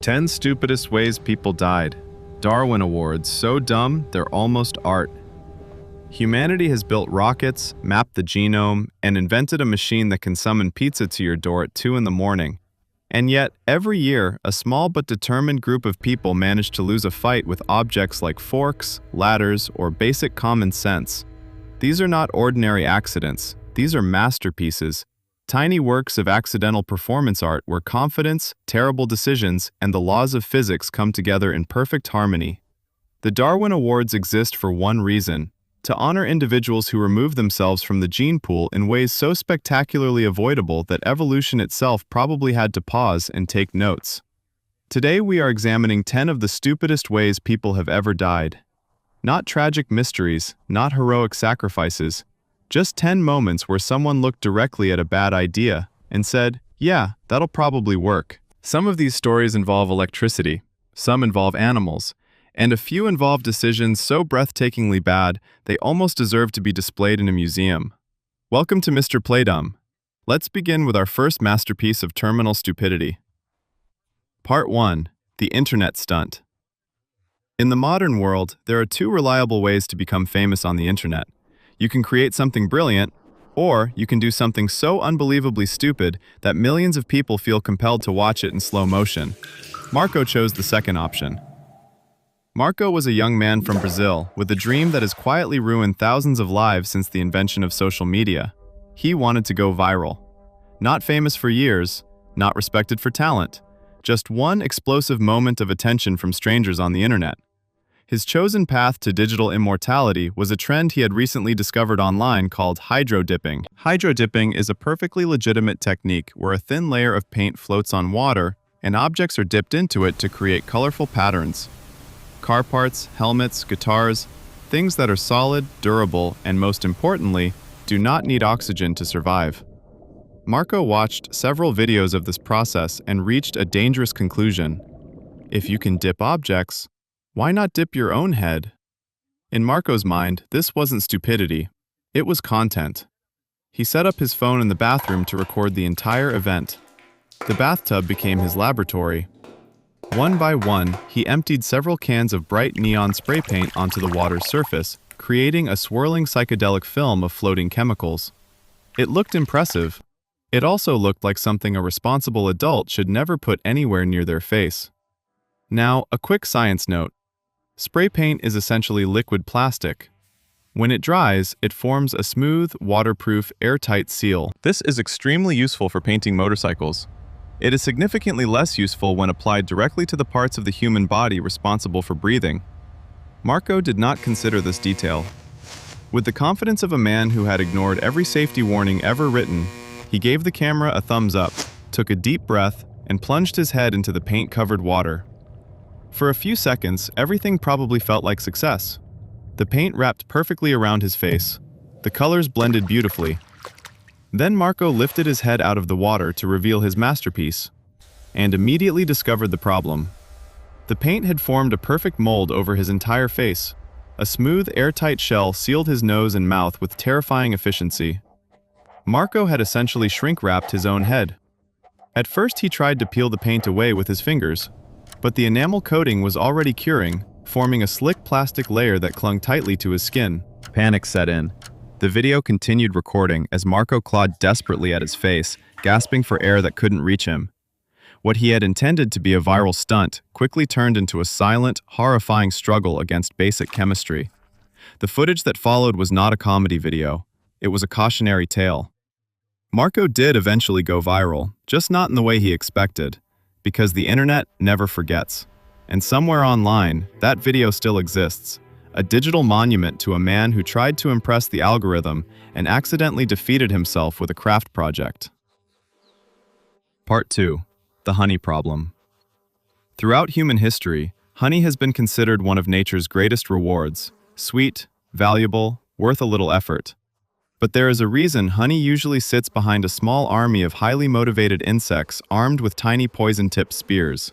10 Stupidest Ways People Died. Darwin Awards, so dumb, they're almost art. Humanity has built rockets, mapped the genome, and invented a machine that can summon pizza to your door at 2 in the morning. And yet, every year, a small but determined group of people manage to lose a fight with objects like forks, ladders, or basic common sense. These are not ordinary accidents. These are masterpieces. Tiny works of accidental performance art where confidence, terrible decisions, and the laws of physics come together in perfect harmony. The Darwin Awards exist for one reason: to honor individuals who remove themselves from the gene pool in ways so spectacularly avoidable that evolution itself probably had to pause and take notes. Today we are examining 10 of the stupidest ways people have ever died. Not tragic mysteries, not heroic sacrifices, just 10 moments where someone looked directly at a bad idea and said, "Yeah, that'll probably work." Some of these stories involve electricity, some involve animals, and a few involve decisions so breathtakingly bad they almost deserve to be displayed in a museum. Welcome to Mr. Playdumb. Let's begin with our first masterpiece of terminal stupidity. Part 1. The Internet Stunt. In the modern world, there are two reliable ways to become famous on the internet. You can create something brilliant, or you can do something so unbelievably stupid that millions of people feel compelled to watch it in slow motion. Marco chose the second option. Marco was a young man from Brazil with a dream that has quietly ruined thousands of lives since the invention of social media. He wanted to go viral. Not famous for years, not respected for talent, just one explosive moment of attention from strangers on the internet. His chosen path to digital immortality was a trend he had recently discovered online called hydro-dipping. Hydro-dipping is a perfectly legitimate technique where a thin layer of paint floats on water and objects are dipped into it to create colorful patterns. Car parts, helmets, guitars, things that are solid, durable, and most importantly, do not need oxygen to survive. Marco watched several videos of this process and reached a dangerous conclusion. If you can dip objects, why not dip your own head? In Marco's mind, this wasn't stupidity. It was content. He set up his phone in the bathroom to record the entire event. The bathtub became his laboratory. One by one, he emptied several cans of bright neon spray paint onto the water's surface, creating a swirling psychedelic film of floating chemicals. It looked impressive. It also looked like something a responsible adult should never put anywhere near their face. Now, a quick science note. Spray paint is essentially liquid plastic. When it dries, it forms a smooth, waterproof, airtight seal. This is extremely useful for painting motorcycles. It is significantly less useful when applied directly to the parts of the human body responsible for breathing. Marco did not consider this detail. With the confidence of a man who had ignored every safety warning ever written, he gave the camera a thumbs up, took a deep breath, and plunged his head into the paint-covered water. For a few seconds, everything probably felt like success. The paint wrapped perfectly around his face. The colors blended beautifully. Then Marco lifted his head out of the water to reveal his masterpiece, and immediately discovered the problem. The paint had formed a perfect mold over his entire face. A smooth, airtight shell sealed his nose and mouth with terrifying efficiency. Marco had essentially shrink-wrapped his own head. At first he tried to peel the paint away with his fingers, but the enamel coating was already curing, forming a slick plastic layer that clung tightly to his skin. Panic set in. The video continued recording as Marco clawed desperately at his face, gasping for air that couldn't reach him. What he had intended to be a viral stunt quickly turned into a silent, horrifying struggle against basic chemistry. The footage that followed was not a comedy video. It was a cautionary tale. Marco did eventually go viral, just not in the way he expected. Because the internet never forgets. And somewhere online, that video still exists. A digital monument to a man who tried to impress the algorithm and accidentally defeated himself with a craft project. Part 2. The honey problem. Throughout human history, honey has been considered one of nature's greatest rewards. Sweet, valuable, worth a little effort. But there is a reason honey usually sits behind a small army of highly motivated insects armed with tiny poison-tipped spears.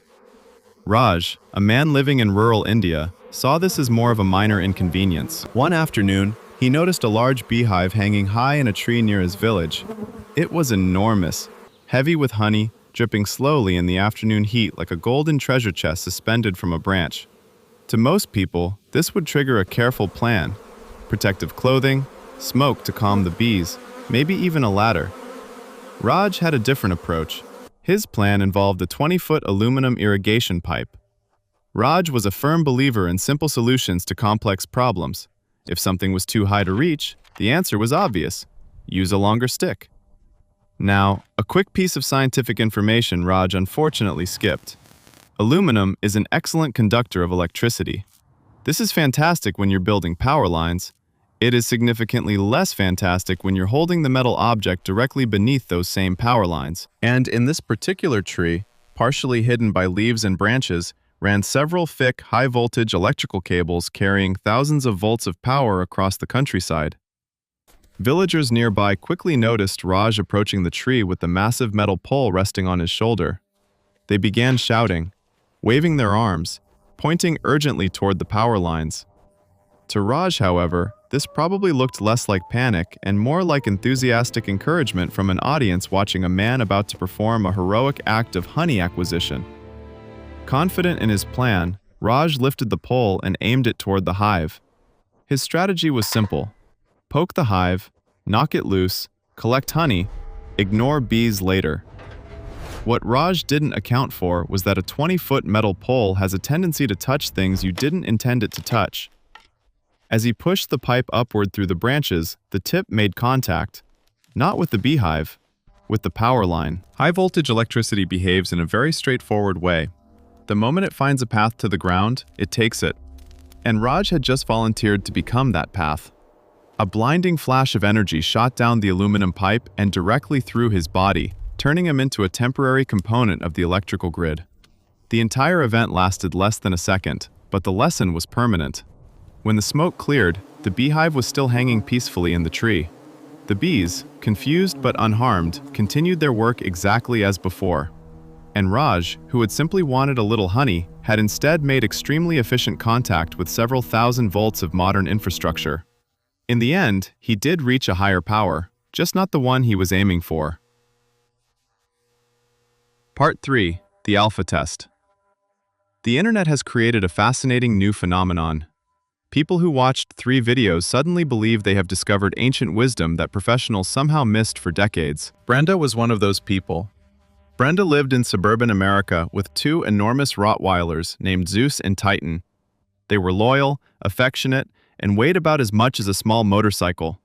Raj, a man living in rural India, saw this as more of a minor inconvenience. One afternoon, he noticed a large beehive hanging high in a tree near his village. It was enormous, heavy with honey, dripping slowly in the afternoon heat like a golden treasure chest suspended from a branch. To most people, this would trigger a careful plan: protective clothing, smoke to calm the bees, maybe even a ladder. Raj had a different approach. His plan involved a 20-foot aluminum irrigation pipe. Raj was a firm believer in simple solutions to complex problems. If something was too high to reach, the answer was obvious: use a longer stick. Now, a quick piece of scientific information Raj unfortunately skipped. Aluminum is an excellent conductor of electricity. This is fantastic when you're building power lines. It is significantly less fantastic when you're holding the metal object directly beneath those same power lines. And in this particular tree, partially hidden by leaves and branches, ran several thick, high-voltage electrical cables carrying thousands of volts of power across the countryside. Villagers nearby quickly noticed Raj approaching the tree with the massive metal pole resting on his shoulder. They began shouting, waving their arms, pointing urgently toward the power lines. To Raj, however, this probably looked less like panic and more like enthusiastic encouragement from an audience watching a man about to perform a heroic act of honey acquisition. Confident in his plan, Raj lifted the pole and aimed it toward the hive. His strategy was simple: poke the hive, knock it loose, collect honey, ignore bees later. What Raj didn't account for was that a 20-foot metal pole has a tendency to touch things you didn't intend it to touch. As he pushed the pipe upward through the branches, the tip made contact, not with the beehive, with the power line. High-voltage electricity behaves in a very straightforward way. The moment it finds a path to the ground, it takes it. And Raj had just volunteered to become that path. A blinding flash of energy shot down the aluminum pipe and directly through his body, turning him into a temporary component of the electrical grid. The entire event lasted less than a second, but the lesson was permanent. When the smoke cleared, the beehive was still hanging peacefully in the tree. The bees, confused but unharmed, continued their work exactly as before. And Raj, who had simply wanted a little honey, had instead made extremely efficient contact with several thousand volts of modern infrastructure. In the end, he did reach a higher power, just not the one he was aiming for. Part 3. The Alpha Test. The internet has created a fascinating new phenomenon. People who watched 3 videos suddenly believe they have discovered ancient wisdom that professionals somehow missed for decades. Brenda was one of those people. Brenda lived in suburban America with 2 enormous Rottweilers named Zeus and Titan. They were loyal, affectionate, and weighed about as much as a small motorcycle.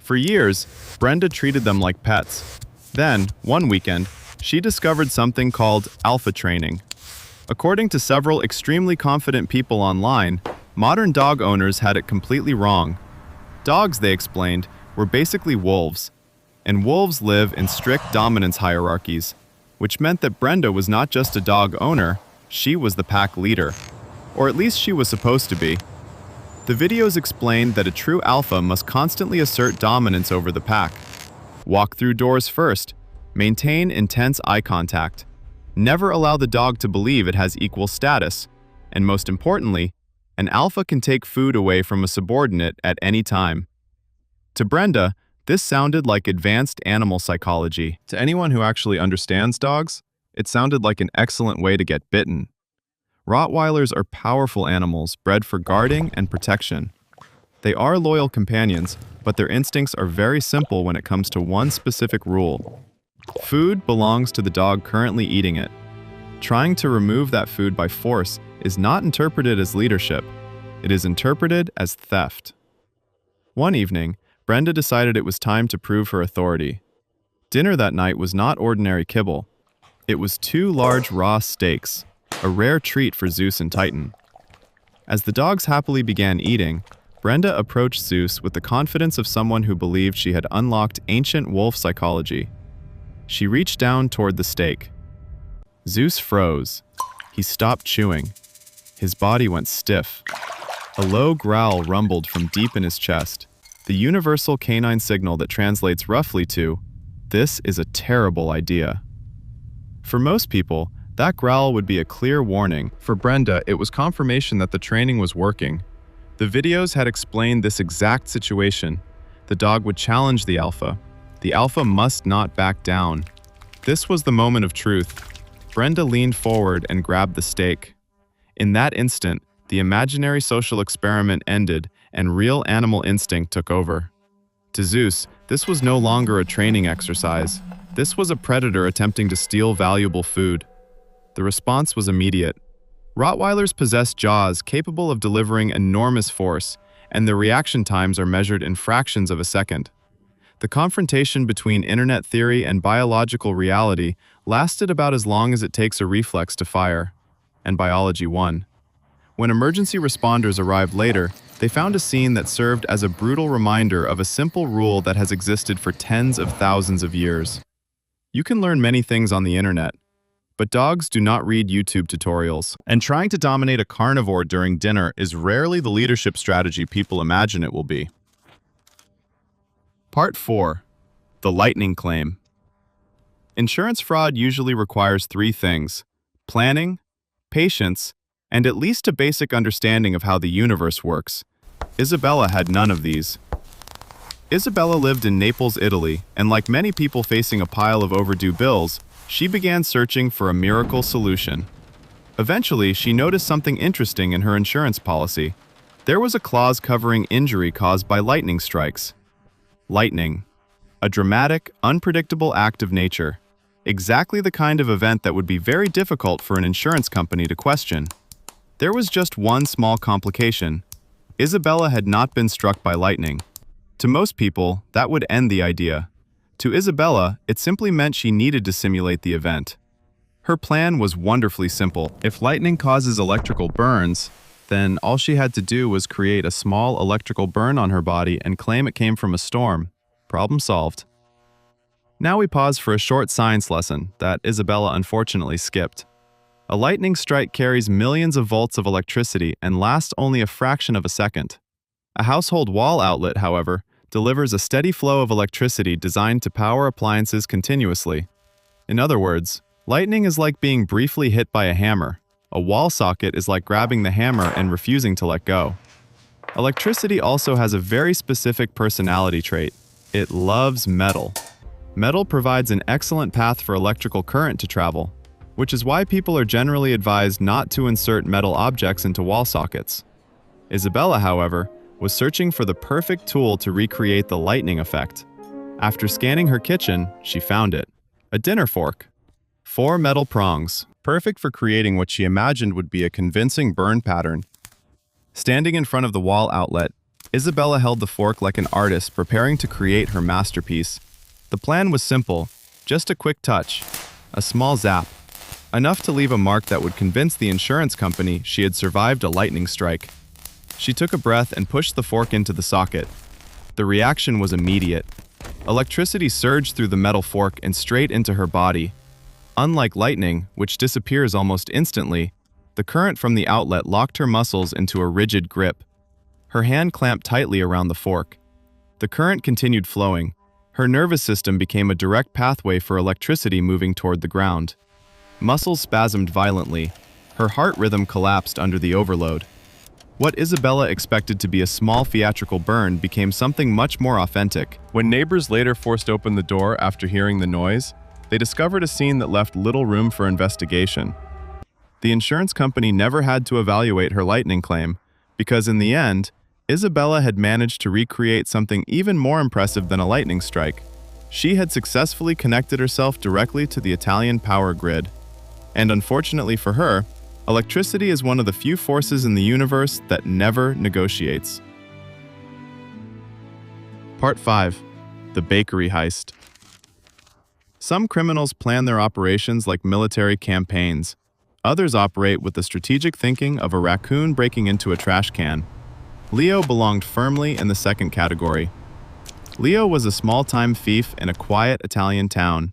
For years, Brenda treated them like pets. Then, one weekend, she discovered something called alpha training. According to several extremely confident people online, modern dog owners had it completely wrong. Dogs, they explained, were basically wolves, and wolves live in strict dominance hierarchies, which meant that Brenda was not just a dog owner, she was the pack leader. Or at least she was supposed to be. The videos explained that a true alpha must constantly assert dominance over the pack. Walk through doors first, maintain intense eye contact, never allow the dog to believe it has equal status, and most importantly, an alpha can take food away from a subordinate at any time. To Brenda, this sounded like advanced animal psychology. To anyone who actually understands dogs, it sounded like an excellent way to get bitten. Rottweilers are powerful animals bred for guarding and protection. They are loyal companions, but their instincts are very simple when it comes to one specific rule. Food belongs to the dog currently eating it. Trying to remove that food by force is not interpreted as leadership. It is interpreted as theft. One evening, Brenda decided it was time to prove her authority. Dinner that night was not ordinary kibble. It was 2 large raw steaks, a rare treat for Zeus and Titan. As the dogs happily began eating, Brenda approached Zeus with the confidence of someone who believed she had unlocked ancient wolf psychology. She reached down toward the steak. Zeus froze. He stopped chewing. His body went stiff. A low growl rumbled from deep in his chest, the universal canine signal that translates roughly to, "This is a terrible idea." For most people, that growl would be a clear warning. For Brenda, it was confirmation that the training was working. The videos had explained this exact situation. The dog would challenge the alpha. The alpha must not back down. This was the moment of truth. Brenda leaned forward and grabbed the steak. In that instant, the imaginary social experiment ended and real animal instinct took over. To Zeus, this was no longer a training exercise. This was a predator attempting to steal valuable food. The response was immediate. Rottweilers possess jaws capable of delivering enormous force, and their reaction times are measured in fractions of a second. The confrontation between internet theory and biological reality lasted about as long as it takes a reflex to fire, and biology won. When emergency responders arrived later, they found a scene that served as a brutal reminder of a simple rule that has existed for tens of thousands of years. You can learn many things on the internet, but dogs do not read YouTube tutorials. And trying to dominate a carnivore during dinner is rarely the leadership strategy people imagine it will be. Part 4. The lightning claim. Insurance fraud usually requires 3 things: planning, patience, and at least a basic understanding of how the universe works. Isabella had none of these. Isabella lived in Naples, Italy, and like many people facing a pile of overdue bills, she began searching for a miracle solution. Eventually, she noticed something interesting in her insurance policy. There was a clause covering injury caused by lightning strikes. Lightning. A dramatic, unpredictable act of nature. Exactly the kind of event that would be very difficult for an insurance company to question. There was just one small complication. Isabella had not been struck by lightning. To most people, that would end the idea. To Isabella, it simply meant she needed to simulate the event. Her plan was wonderfully simple. If lightning causes electrical burns, then all she had to do was create a small electrical burn on her body and claim it came from a storm. Problem solved. Now we pause for a short science lesson that Isabella unfortunately skipped. A lightning strike carries millions of volts of electricity and lasts only a fraction of a second. A household wall outlet, however, delivers a steady flow of electricity designed to power appliances continuously. In other words, lightning is like being briefly hit by a hammer. A wall socket is like grabbing the hammer and refusing to let go. Electricity also has a very specific personality trait. It loves metal. Metal provides an excellent path for electrical current to travel, which is why people are generally advised not to insert metal objects into wall sockets. Isabella, however, was searching for the perfect tool to recreate the lightning effect. After scanning her kitchen, she found it. A dinner fork. 4 metal prongs, perfect for creating what she imagined would be a convincing burn pattern. Standing in front of the wall outlet, Isabella held the fork like an artist preparing to create her masterpiece. The plan was simple, just a quick touch, a small zap, enough to leave a mark that would convince the insurance company she had survived a lightning strike. She took a breath and pushed the fork into the socket. The reaction was immediate. Electricity surged through the metal fork and straight into her body. Unlike lightning, which disappears almost instantly, the current from the outlet locked her muscles into a rigid grip. Her hand clamped tightly around the fork. The current continued flowing. Her nervous system became a direct pathway for electricity moving toward the ground. Muscles spasmed violently. Her heart rhythm collapsed under the overload. What Isabella expected to be a small theatrical burn became something much more authentic. When neighbors later forced open the door after hearing the noise, they discovered a scene that left little room for investigation. The insurance company never had to evaluate her lightning claim, because in the end, Isabella had managed to recreate something even more impressive than a lightning strike. She had successfully connected herself directly to the Italian power grid. And unfortunately for her, electricity is one of the few forces in the universe that never negotiates. Part 5. The Bakery Heist. Some criminals plan their operations like military campaigns. Others operate with the strategic thinking of a raccoon breaking into a trash can. Leo belonged firmly in the second category. Leo was a small-time thief in a quiet Italian town.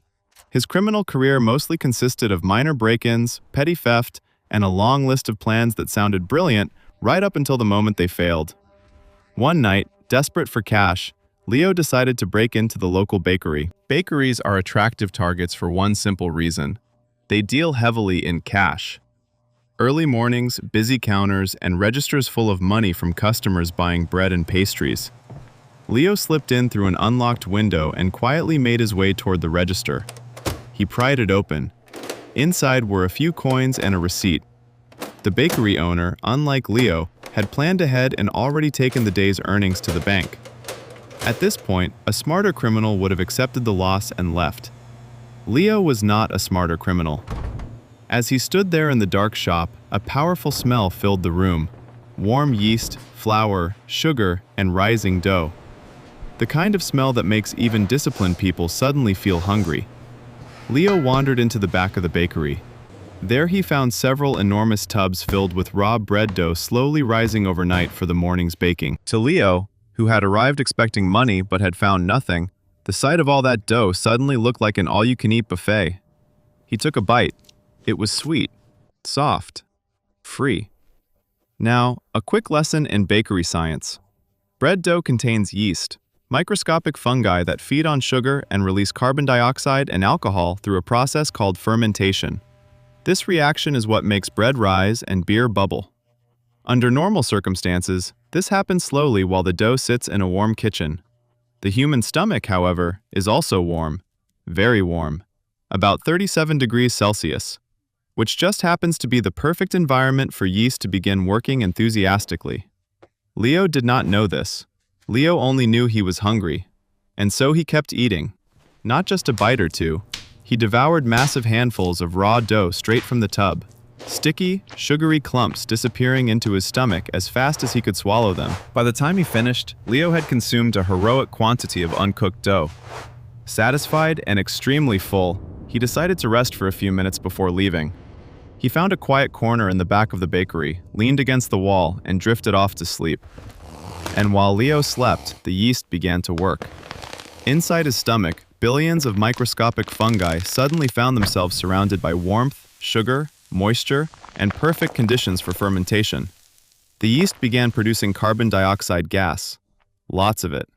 His criminal career mostly consisted of minor break-ins, petty theft, and a long list of plans that sounded brilliant right up until the moment they failed. One night, desperate for cash, Leo decided to break into the local bakery. Bakeries are attractive targets for one simple reason. They deal heavily in cash. Early mornings, busy counters, and registers full of money from customers buying bread and pastries. Leo slipped in through an unlocked window and quietly made his way toward the register. He He pried it open. Inside were a few coins and a receipt. The bakery owner, unlike Leo, had planned ahead and already taken the day's earnings to the bank. At this point, a smarter criminal would have accepted the loss and left. Leo was not a smarter criminal. As he stood there in the dark shop, a powerful smell filled the room. Warm yeast, flour, sugar, and rising dough. The kind of smell that makes even disciplined people suddenly feel hungry. Leo wandered into the back of the bakery. There he found several enormous tubs filled with raw bread dough slowly rising overnight for the morning's baking. To Leo, who had arrived expecting money but had found nothing, the sight of all that dough suddenly looked like an all-you-can-eat buffet. He took a bite. It was sweet, soft, free. Now, a quick lesson in bakery science. Bread dough contains yeast, microscopic fungi that feed on sugar and release carbon dioxide and alcohol through a process called fermentation. This reaction is what makes bread rise and beer bubble. Under normal circumstances, this happens slowly while the dough sits in a warm kitchen. The human stomach, however, is also warm, very warm, about 37 degrees Celsius, which just happens to be the perfect environment for yeast to begin working enthusiastically. Leo did not know this. Leo only knew he was hungry, and so he kept eating. Not just a bite or two. He devoured massive handfuls of raw dough straight from the tub, sticky, sugary clumps disappearing into his stomach as fast as he could swallow them. By the time he finished, Leo had consumed a heroic quantity of uncooked dough. Satisfied and extremely full, he decided to rest for a few minutes before leaving. He found a quiet corner in the back of the bakery, leaned against the wall, and drifted off to sleep. And while Leo slept, the yeast began to work. Inside his stomach, billions of microscopic fungi suddenly found themselves surrounded by warmth, sugar, moisture, and perfect conditions for fermentation. The yeast began producing carbon dioxide gas. Lots of it.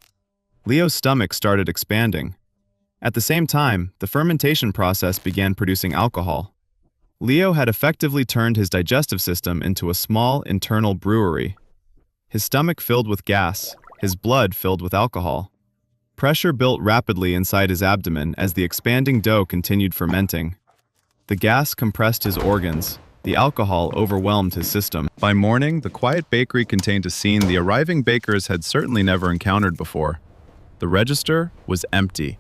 Leo's stomach started expanding. At the same time, the fermentation process began producing alcohol. Leo had effectively turned his digestive system into a small internal brewery. His stomach filled with gas, his blood filled with alcohol. Pressure built rapidly inside his abdomen as the expanding dough continued fermenting. The gas compressed his organs. The alcohol overwhelmed his system. By morning, the quiet bakery contained a scene the arriving bakers had certainly never encountered before. The register was empty.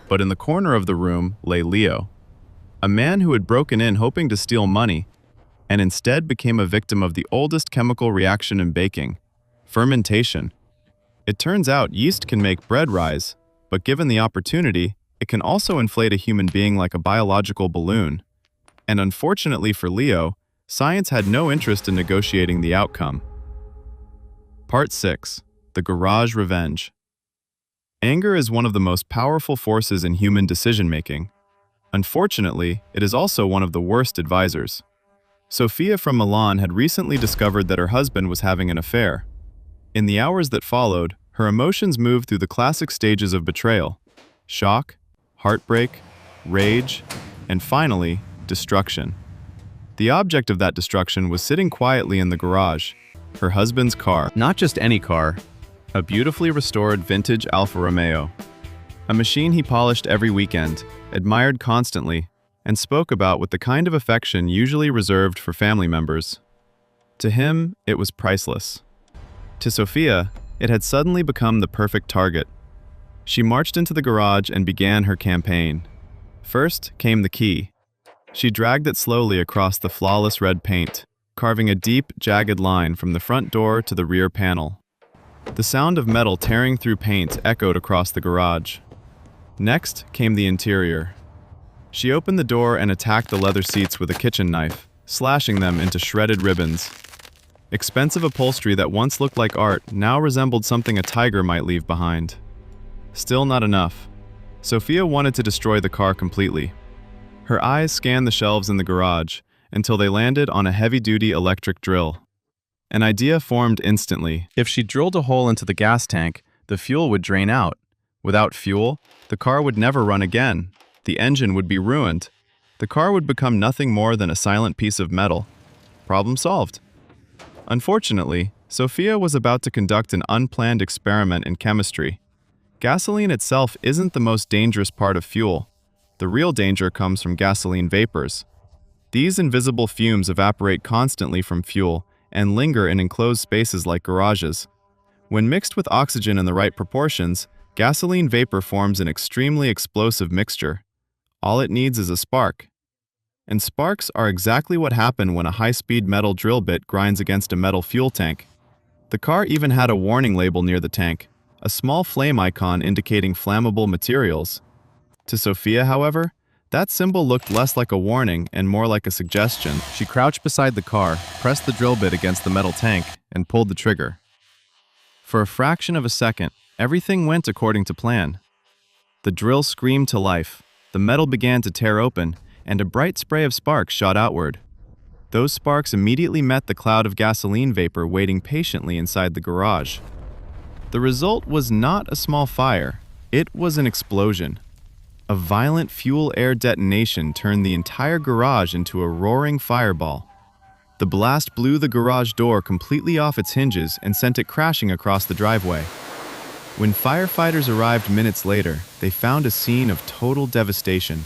But in the corner of the room lay Leo, a man who had broken in hoping to steal money, and instead became a victim of the oldest chemical reaction in baking, fermentation. It turns out yeast can make bread rise, but given the opportunity, it can also inflate a human being like a biological balloon. And unfortunately for Leo, science had no interest in negotiating the outcome. Part 6. The Garage Revenge. Anger is one of the most powerful forces in human decision-making. Unfortunately, it is also one of the worst advisors. Sophia from Milan had recently discovered that her husband was having an affair. In the hours that followed, her emotions moved through the classic stages of betrayal: shock, heartbreak, rage, and finally, destruction. The object of that destruction was sitting quietly in the garage, her husband's car. Not just any car, a beautifully restored vintage Alfa Romeo. A machine he polished every weekend, admired constantly, and spoke about with the kind of affection usually reserved for family members. To him, it was priceless. To Sophia, it had suddenly become the perfect target. She marched into the garage and began her campaign. First came the key. She dragged it slowly across the flawless red paint, carving a deep, jagged line from the front door to the rear panel. The sound of metal tearing through paint echoed across the garage. Next came the interior. She opened the door and attacked the leather seats with a kitchen knife, slashing them into shredded ribbons. Expensive upholstery that once looked like art now resembled something a tiger might leave behind. Still not enough. Sophia wanted to destroy the car completely. Her eyes scanned the shelves in the garage until they landed on a heavy-duty electric drill. An idea formed instantly. If she drilled a hole into the gas tank, the fuel would drain out. Without fuel, the car would never run again. The engine would be ruined. The car would become nothing more than a silent piece of metal. Problem solved. Unfortunately, Sophia was about to conduct an unplanned experiment in chemistry. Gasoline itself isn't the most dangerous part of fuel. The real danger comes from gasoline vapors. These invisible fumes evaporate constantly from fuel and linger in enclosed spaces like garages. When mixed with oxygen in the right proportions, gasoline vapor forms an extremely explosive mixture. All it needs is a spark. And sparks are exactly what happen when a high-speed metal drill bit grinds against a metal fuel tank. The car even had a warning label near the tank, a small flame icon indicating flammable materials. To Sophia, however, that symbol looked less like a warning and more like a suggestion. She crouched beside the car, pressed the drill bit against the metal tank, and pulled the trigger. For a fraction of a second, everything went according to plan. The drill screamed to life, the metal began to tear open, and a bright spray of sparks shot outward. Those sparks immediately met the cloud of gasoline vapor waiting patiently inside the garage. The result was not a small fire, it was an explosion. A violent fuel-air detonation turned the entire garage into a roaring fireball. The blast blew the garage door completely off its hinges and sent it crashing across the driveway. When firefighters arrived minutes later, they found a scene of total devastation.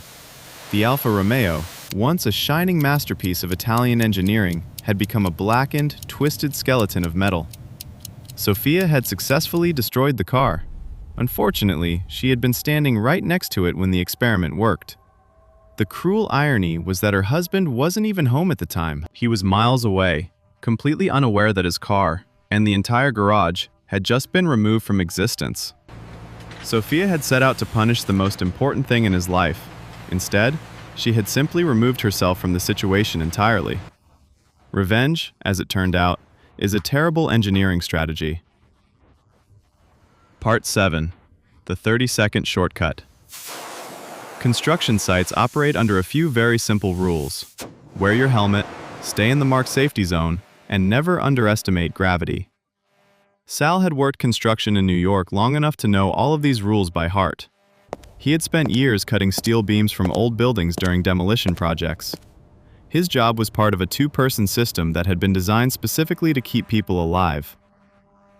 The Alfa Romeo, once a shining masterpiece of Italian engineering, had become a blackened, twisted skeleton of metal. Sophia had successfully destroyed the car. Unfortunately, she had been standing right next to it when the experiment worked. The cruel irony was that her husband wasn't even home at the time. He was miles away, completely unaware that his car, and the entire garage, had just been removed from existence. Sophia had set out to punish the most important thing in his life. Instead, she had simply removed herself from the situation entirely. Revenge, as it turned out, is a terrible engineering strategy. Part 7. The 30-second shortcut. Construction sites operate under a few very simple rules. Wear your helmet, stay in the marked safety zone, and never underestimate gravity. Sal had worked construction in New York long enough to know all of these rules by heart. He had spent years cutting steel beams from old buildings during demolition projects. His job was part of a two-person system that had been designed specifically to keep people alive.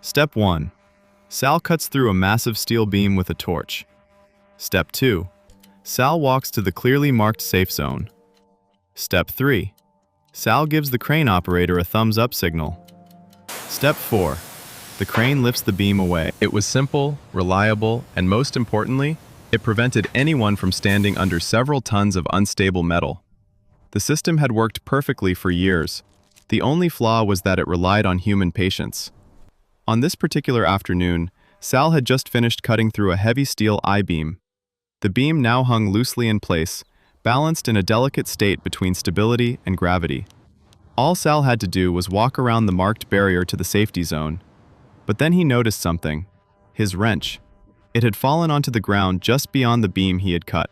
Step 1. Sal cuts through a massive steel beam with a torch. Step 2. Sal walks to the clearly marked safe zone. Step 3. Sal gives the crane operator a thumbs-up signal. Step 4. The crane lifts the beam away. It was simple, reliable, and most importantly, it prevented anyone from standing under several tons of unstable metal. The system had worked perfectly for years. The only flaw was that it relied on human patience. On this particular afternoon, Sal had just finished cutting through a heavy steel I-beam. The beam now hung loosely in place, balanced in a delicate state between stability and gravity. All Sal had to do was walk around the marked barrier to the safety zone. But then he noticed something: his wrench. It had fallen onto the ground just beyond the beam he had cut.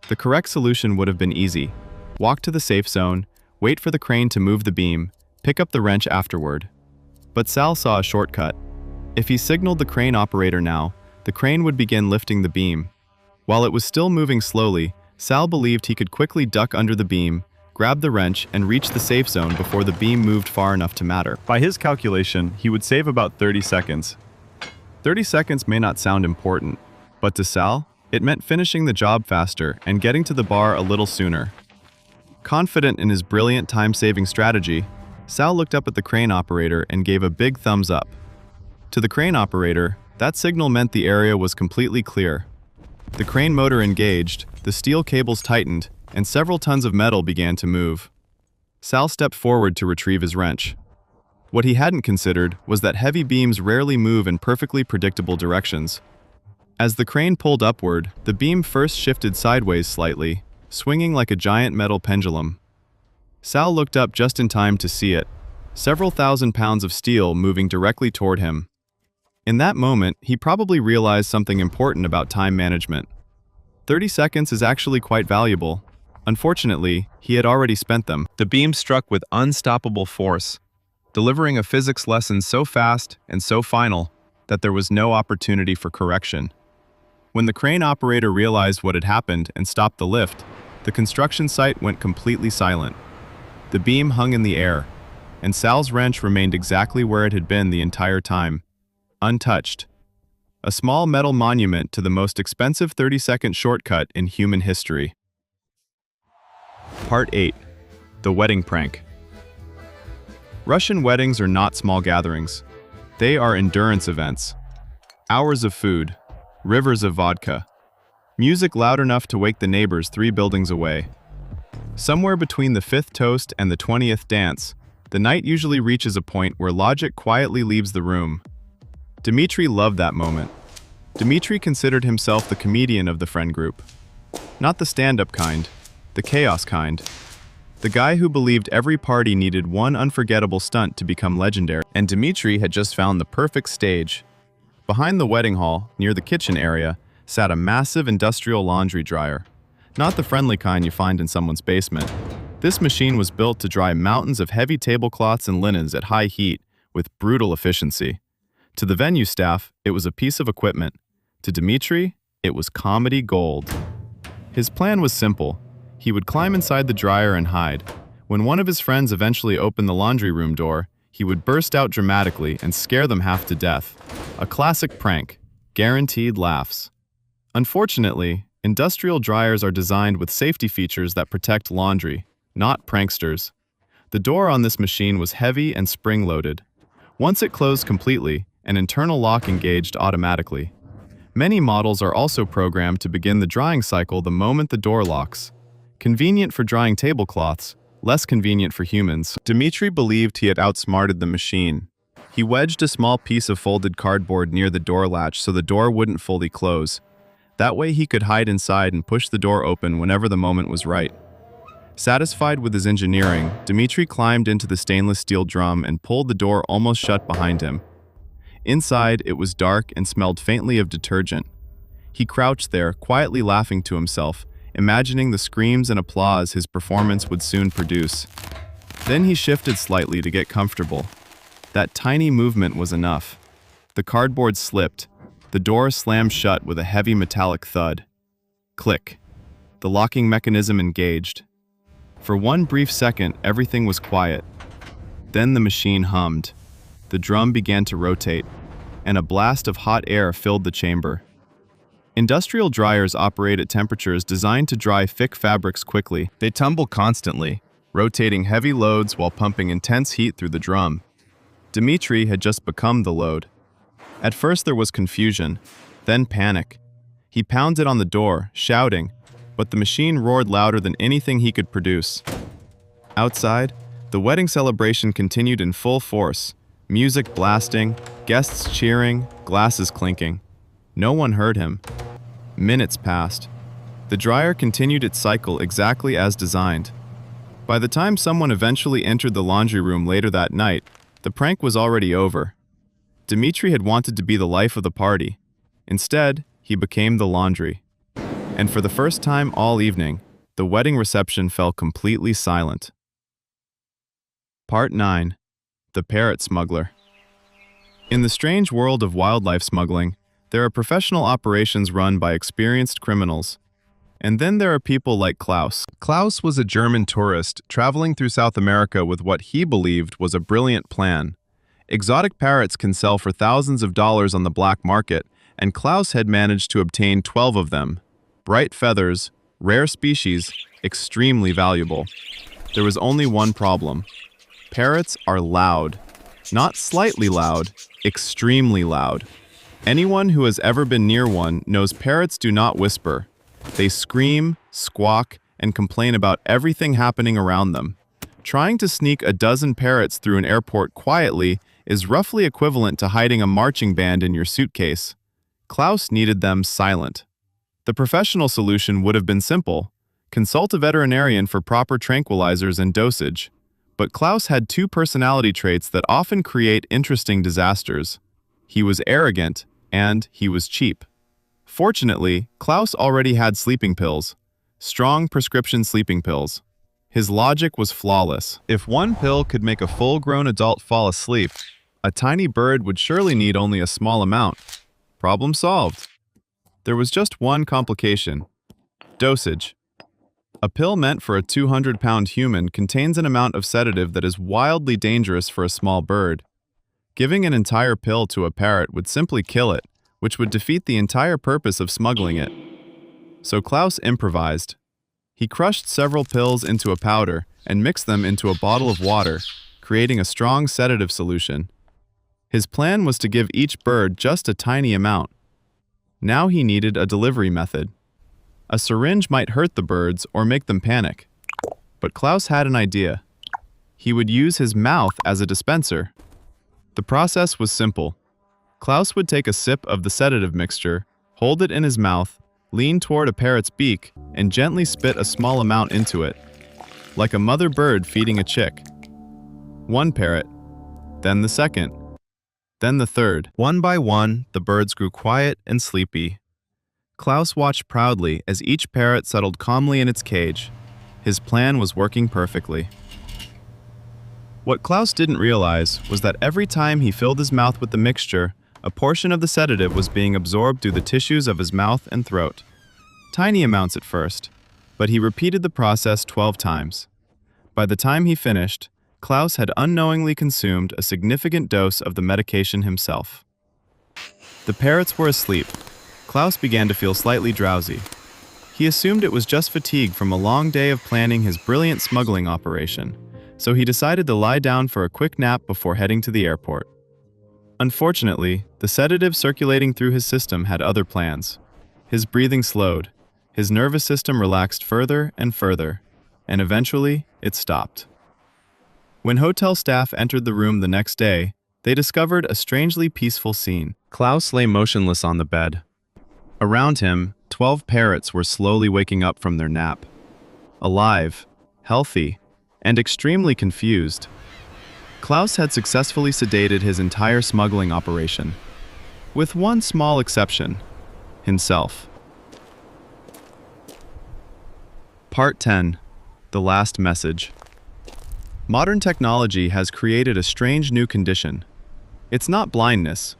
The correct solution would have been easy. Walk to the safe zone, wait for the crane to move the beam, pick up the wrench afterward. But Sal saw a shortcut. If he signaled the crane operator now, the crane would begin lifting the beam. While it was still moving slowly, Sal believed he could quickly duck under the beam, grab the wrench, and reach the safe zone before the beam moved far enough to matter. By his calculation, he would save about 30 seconds. 30 seconds may not sound important, but to Sal, it meant finishing the job faster and getting to the bar a little sooner. Confident in his brilliant time-saving strategy, Sal looked up at the crane operator and gave a big thumbs up. To the crane operator, that signal meant the area was completely clear. The crane motor engaged, the steel cables tightened, and several tons of metal began to move. Sal stepped forward to retrieve his wrench. What he hadn't considered was that heavy beams rarely move in perfectly predictable directions. As the crane pulled upward, the beam first shifted sideways slightly, swinging like a giant metal pendulum. Sal looked up just in time to see it, several thousand pounds of steel moving directly toward him. In that moment, he probably realized something important about time management. 30 seconds is actually quite valuable. Unfortunately, he had already spent them. The beam struck with unstoppable force, delivering a physics lesson so fast and so final that there was no opportunity for correction. When the crane operator realized what had happened and stopped the lift, the construction site went completely silent. The beam hung in the air, and Sal's wrench remained exactly where it had been the entire time, untouched. a small metal monument to the most expensive 30-second shortcut in human history. Part 8. The Wedding Prank. Russian weddings are not small gatherings. They are endurance events. Hours of food, rivers of vodka, music loud enough to wake the neighbors 3 buildings away. Somewhere between the 5th toast and the 20th dance, the night usually reaches a point where logic quietly leaves the room. Dmitri loved that moment. Dmitri considered himself the comedian of the friend group. Not the stand-up kind, the chaos kind. The guy who believed every party needed one unforgettable stunt to become legendary. And Dmitri had just found the perfect stage. Behind the wedding hall, near the kitchen area, sat a massive industrial laundry dryer. Not the friendly kind you find in someone's basement. This machine was built to dry mountains of heavy tablecloths and linens at high heat with brutal efficiency. To the venue staff, it was a piece of equipment. To Dmitri, it was comedy gold. His plan was simple. He would climb inside the dryer and hide. When one of his friends eventually opened the laundry room door, he would burst out dramatically and scare them half to death. A classic prank, guaranteed laughs. Unfortunately, industrial dryers are designed with safety features that protect laundry, not pranksters. The door on this machine was heavy and spring-loaded. Once it closed completely, an internal lock engaged automatically. Many models are also programmed to begin the drying cycle the moment the door locks. Convenient for drying tablecloths, less convenient for humans. Dmitri believed he had outsmarted the machine. He wedged a small piece of folded cardboard near the door latch so the door wouldn't fully close. That way he could hide inside and push the door open whenever the moment was right. Satisfied with his engineering, Dmitri climbed into the stainless steel drum and pulled the door almost shut behind him. Inside, it was dark and smelled faintly of detergent. He crouched there, quietly laughing to himself, imagining the screams and applause his performance would soon produce. Then he shifted slightly to get comfortable. That tiny movement was enough. The cardboard slipped. The door slammed shut with a heavy metallic thud. Click. The locking mechanism engaged. For one brief second, everything was quiet. Then the machine hummed. The drum began to rotate, and a blast of hot air filled the chamber. Industrial dryers operate at temperatures designed to dry thick fabrics quickly. They tumble constantly, rotating heavy loads while pumping intense heat through the drum. Dmitri had just become the load. At first there was confusion, then panic. He pounded on the door, shouting, but the machine roared louder than anything he could produce. Outside, the wedding celebration continued in full force. Music blasting, guests cheering, glasses clinking. No one heard him. Minutes passed. The dryer continued its cycle exactly as designed. By the time someone eventually entered the laundry room later that night, the prank was already over. Dmitri had wanted to be the life of the party. Instead, he became the laundry. And for the first time all evening, the wedding reception fell completely silent. Part 9. The Parrot Smuggler. In the strange world of wildlife smuggling, there are professional operations run by experienced criminals. And then there are people like Klaus. Klaus was a German tourist traveling through South America with what he believed was a brilliant plan. Exotic parrots can sell for thousands of dollars on the black market, and Klaus had managed to obtain 12 of them. Bright feathers, rare species, extremely valuable. There was only one problem. Parrots are loud. Not slightly loud, extremely loud. Anyone who has ever been near one knows parrots do not whisper. They scream, squawk, and complain about everything happening around them. Trying to sneak a dozen parrots through an airport quietly is roughly equivalent to hiding a marching band in your suitcase. Klaus needed them silent. The professional solution would have been simple. Consult a veterinarian for proper tranquilizers and dosage. But Klaus had 2 personality traits that often create interesting disasters. He was arrogant, and he was cheap. Fortunately, Klaus already had sleeping pills. Strong prescription sleeping pills. His logic was flawless. If one pill could make a full-grown adult fall asleep, a tiny bird would surely need only a small amount. Problem solved. There was just one complication. Dosage. A pill meant for a 200-pound human contains an amount of sedative that is wildly dangerous for a small bird. Giving an entire pill to a parrot would simply kill it, which would defeat the entire purpose of smuggling it. So Klaus improvised. He crushed several pills into a powder and mixed them into a bottle of water, creating a strong sedative solution. His plan was to give each bird just a tiny amount. Now he needed a delivery method. A syringe might hurt the birds or make them panic. But Klaus had an idea. He would use his mouth as a dispenser. The process was simple. Klaus would take a sip of the sedative mixture, hold it in his mouth, lean toward a parrot's beak, and gently spit a small amount into it, like a mother bird feeding a chick. One parrot, then the second, then the third. One by one, the birds grew quiet and sleepy. Klaus watched proudly as each parrot settled calmly in its cage. His plan was working perfectly. What Klaus didn't realize was that every time he filled his mouth with the mixture, a portion of the sedative was being absorbed through the tissues of his mouth and throat. Tiny amounts at first, but he repeated the process 12 times. By the time he finished, Klaus had unknowingly consumed a significant dose of the medication himself. The parrots were asleep. Klaus began to feel slightly drowsy. He assumed it was just fatigue from a long day of planning his brilliant smuggling operation, so he decided to lie down for a quick nap before heading to the airport. Unfortunately, the sedative circulating through his system had other plans. His breathing slowed, his nervous system relaxed further and further, and eventually it stopped. When hotel staff entered the room the next day, they discovered a strangely peaceful scene. Klaus lay motionless on the bed. Around him, 12 parrots were slowly waking up from their nap. Alive, healthy, and extremely confused. Klaus had successfully sedated his entire smuggling operation, with one small exception: himself. Part 10. The Last Message. Modern technology has created a strange new condition. It's not blindness.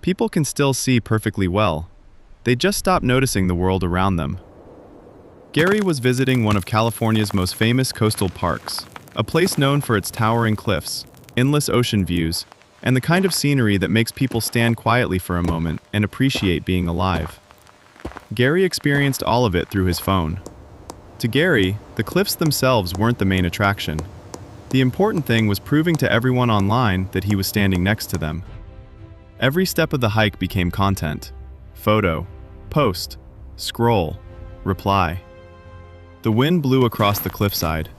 People can still see perfectly well. They just stop noticing the world around them. Gary was visiting one of California's most famous coastal parks, a place known for its towering cliffs, endless ocean views, and the kind of scenery that makes people stand quietly for a moment and appreciate being alive. Gary experienced all of it through his phone. To Gary, the cliffs themselves weren't the main attraction. The important thing was proving to everyone online that he was standing next to them. Every step of the hike became content. Photo, post, scroll, reply. The wind blew across the cliffside.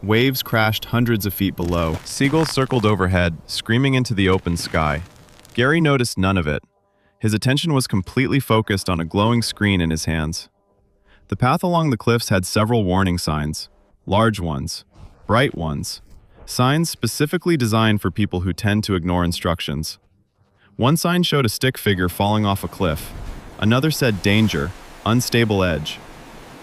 Waves crashed hundreds of feet below. Seagulls circled overhead, screaming into the open sky. Gary noticed none of it. His attention was completely focused on a glowing screen in his hands. The path along the cliffs had several warning signs. Large ones, bright ones. Signs specifically designed for people who tend to ignore instructions. One sign showed a stick figure falling off a cliff. Another said danger, unstable edge.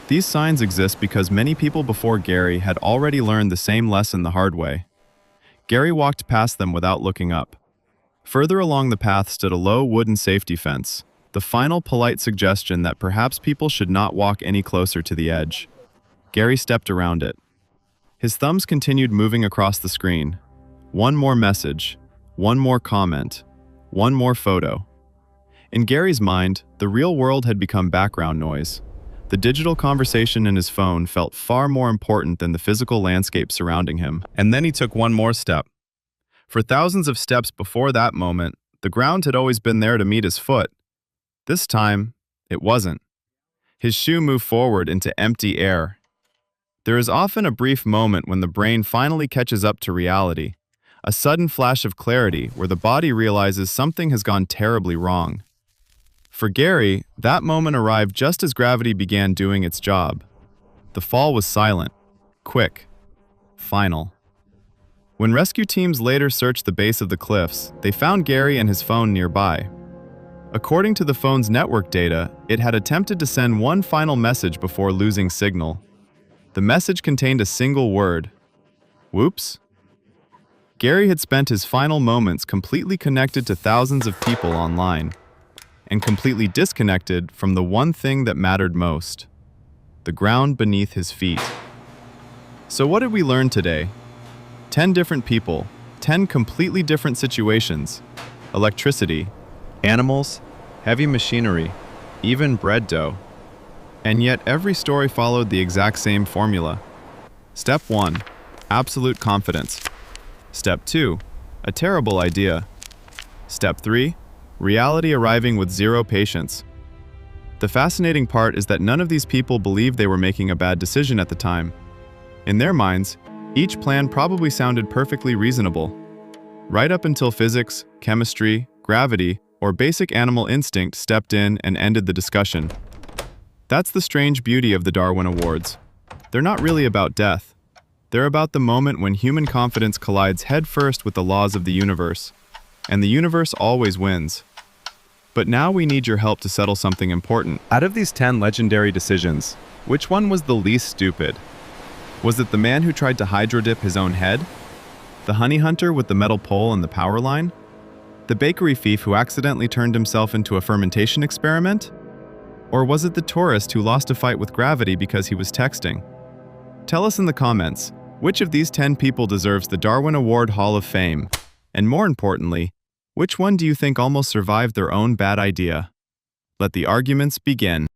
These signs exist because many people before Gary had already learned the same lesson the hard way. Gary walked past them without looking up. Further along the path stood a low wooden safety fence, the final polite suggestion that perhaps people should not walk any closer to the edge. Gary stepped around it. His thumbs continued moving across the screen. One more message, one more comment, one more photo. In Gary's mind, the real world had become background noise. The digital conversation in his phone felt far more important than the physical landscape surrounding him. And then he took one more step. For thousands of steps before that moment, the ground had always been there to meet his foot. This time, it wasn't. His shoe moved forward into empty air. There is often a brief moment when the brain finally catches up to reality, a sudden flash of clarity where the body realizes something has gone terribly wrong. For Gary, that moment arrived just as gravity began doing its job. The fall was silent, quick, final. When rescue teams later searched the base of the cliffs, they found Gary and his phone nearby. According to the phone's network data, it had attempted to send one final message before losing signal. The message contained a single word: whoops. Gary had spent his final moments completely connected to thousands of people online, and completely disconnected from the one thing that mattered most: the ground beneath his feet. So what did we learn today? 10 different people, 10 completely different situations. Electricity, animals, heavy machinery, even bread dough. And yet every story followed the exact same formula. Step 1. Absolute confidence. Step 2. A terrible idea. Step 3. Reality arriving with zero patience. The fascinating part is that none of these people believed they were making a bad decision at the time. In their minds, each plan probably sounded perfectly reasonable, right up until physics, chemistry, gravity, or basic animal instinct stepped in and ended the discussion. That's the strange beauty of the Darwin Awards. They're not really about death. They're about the moment when human confidence collides headfirst with the laws of the universe. And the universe always wins. But now we need your help to settle something important. Out of these 10 legendary decisions, which one was the least stupid? Was it the man who tried to hydro-dip his own head? The honey hunter with the metal pole and the power line? The bakery thief who accidentally turned himself into a fermentation experiment? Or was it the tourist who lost a fight with gravity because he was texting? Tell us in the comments, which of these 10 people deserves the Darwin Award Hall of Fame? And more importantly, which one do you think almost survived their own bad idea? Let the arguments begin.